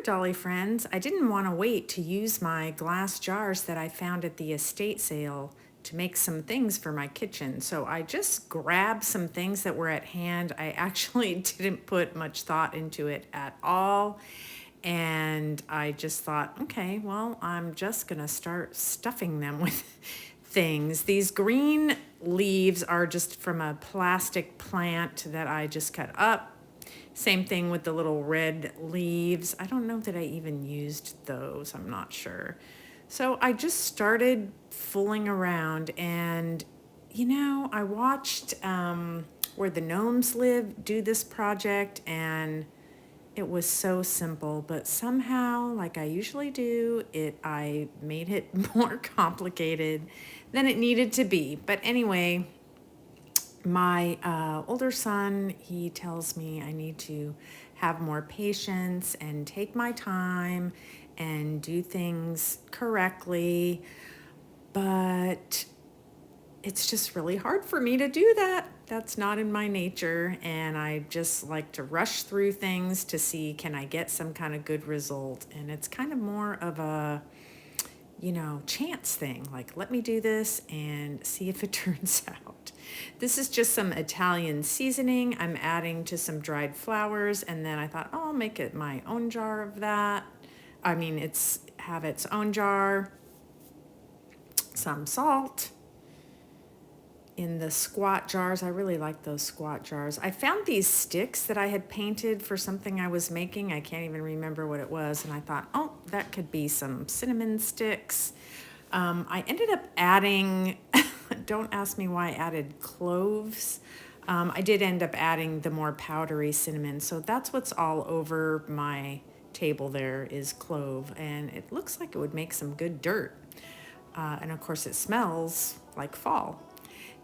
Dolly friends. I didn't want to wait to use my glass jars that I found at the estate sale to make some things for my kitchen. So I just grabbed some things that were at hand. I actually didn't put much thought into it at all. And I just thought, okay, well, I'm just going to start stuffing them with things. These green leaves are just from a plastic plant that I just cut up. Same thing with the little red leaves. I don't know that I even used those. I'm not sure. So I just started fooling around and, I watched Where the Gnomes Live do this project, and it was so simple, but somehow, like I usually do, I made it more complicated than it needed to be. But anyway, my older son, he tells me I need to have more patience and take my time and do things correctly. But it's just really hard for me to do that. That's not in my nature. And I just like to rush through things to see, can I get some kind of good result? And it's kind of more of a chance thing. Like, let me do this and see if it turns out. This is just some Italian seasoning I'm adding to some dried flowers. And then I thought, oh, I'll make it my own jar of that. Have its own jar. Some salt in the squat jars. I really like those squat jars. I found these sticks that I had painted for something I was making. I can't even remember what it was. And I thought, oh, that could be some cinnamon sticks. I ended up adding, don't ask me why I added cloves. I did end up adding the more powdery cinnamon. So that's what's all over my table there is clove. And it looks like it would make some good dirt. And of course it smells like fall.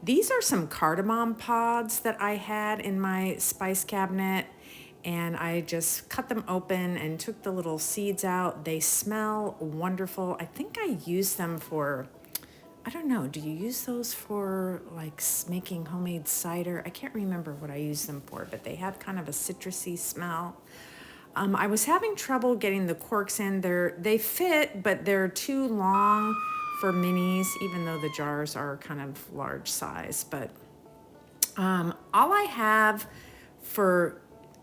These are some cardamom pods that I had in my spice cabinet, and I just cut them open and took the little seeds out. They smell wonderful. I think I use them for, I don't know, do you use those for like making homemade cider? I can't remember what I use them for, but they have kind of a citrusy smell. I was having trouble getting the corks in. They fit, but they're too long for minis, even though the jars are kind of large size. But all I have for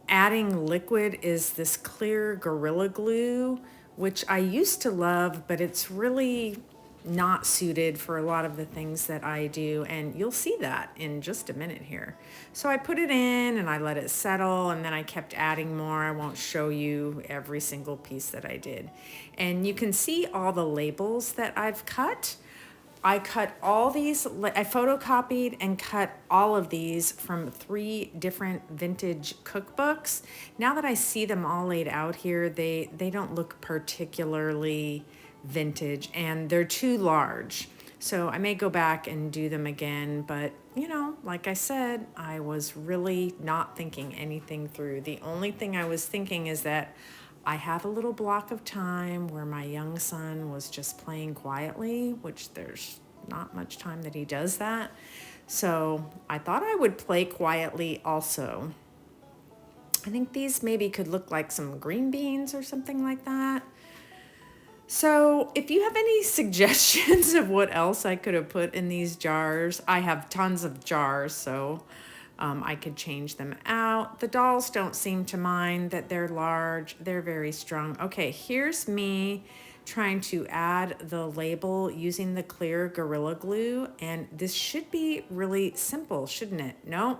adding liquid is this clear Gorilla Glue, which I used to love, but it's really not suited for a lot of the things that I do, and you'll see that in just a minute here. So I put it in and I let it settle, and then I kept adding more. I won't show you every single piece that I did. And you can see all the labels that I've cut. I cut all these, I photocopied and cut all of these from 3 different vintage cookbooks. Now that I see them all laid out here, they don't look particularly vintage, and they're too large. So I may go back and do them again, but like I said, I was really not thinking anything through. The only thing I was thinking is that I have a little block of time where my young son was just playing quietly, which there's not much time that he does that. So I thought I would play quietly also. I think these maybe could look like some green beans or something like that. So if you have any suggestions of what else I could have put in these jars, I have tons of jars, so I could change them out. The dolls don't seem to mind that they're large. They're very strong. Okay, here's me trying to add the label using the clear Gorilla Glue, and this should be really simple, shouldn't it? No,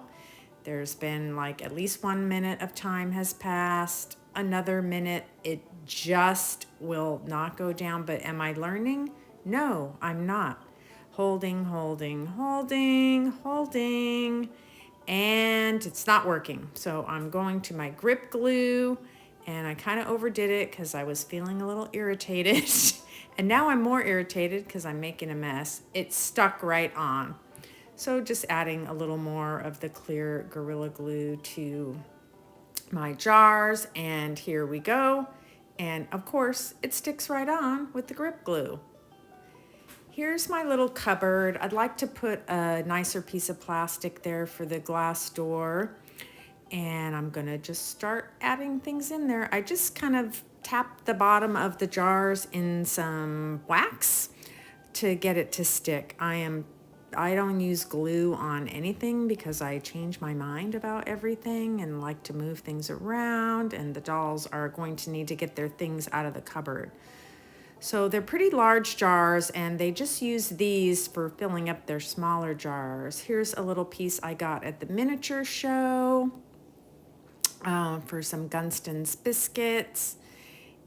there's been like at least 1 minute of time has passed. Another minute, it just will not go down. But am I learning? No, I'm not. Holding, holding, holding, holding, and it's not working. So I'm going to my grip glue, and I kind of overdid it because I was feeling a little irritated. And now I'm more irritated because I'm making a mess. It stuck right on. So just adding a little more of the clear Gorilla Glue to my jars, and here we go. And of course it sticks right on with the grip glue. Here's my little cupboard. I'd like to put a nicer piece of plastic there for the glass door, and I'm gonna just start adding things in there. I just kind of tap the bottom of the jars in some wax to get it to stick. I don't use glue on anything because I change my mind about everything and like to move things around, and the dolls are going to need to get their things out of the cupboard. So they're pretty large jars, and they just use these for filling up their smaller jars. Here's a little piece I got at the miniature show for some Gunston's biscuits.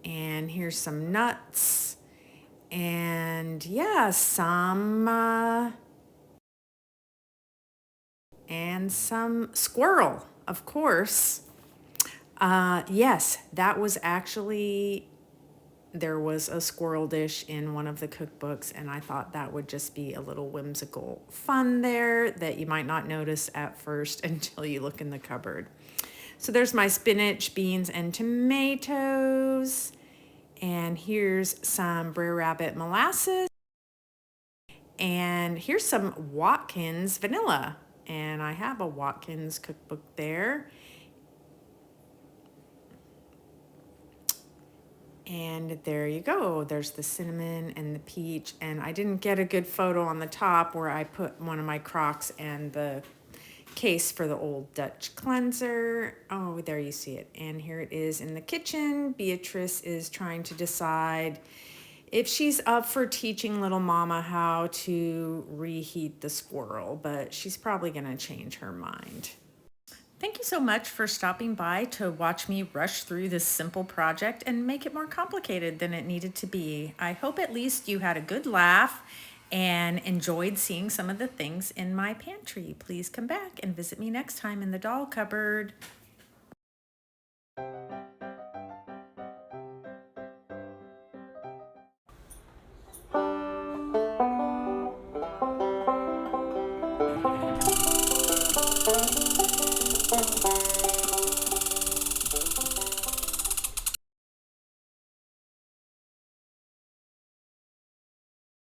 And here's some nuts. And yeah, some squirrel, of course. Yes, that was actually, there was a squirrel dish in one of the cookbooks, and I thought that would just be a little whimsical fun there that you might not notice at first until you look in the cupboard. So there's my spinach, beans, and tomatoes. And here's some Brer Rabbit molasses. And here's some Watkins vanilla. And I have a Watkins cookbook there. And there you go. There's the cinnamon and the peach. And I didn't get a good photo on the top where I put one of my Crocs and the case for the old Dutch cleanser. Oh, there you see it. And here it is in the kitchen. Beatrice is trying to decide if she's up for teaching little mama how to reheat the squirrel, but she's probably gonna change her mind. Thank you so much for stopping by to watch me rush through this simple project and make it more complicated than it needed to be. I hope at least you had a good laugh and enjoyed seeing some of the things in my pantry. Please come back and visit me next time in the doll cupboard.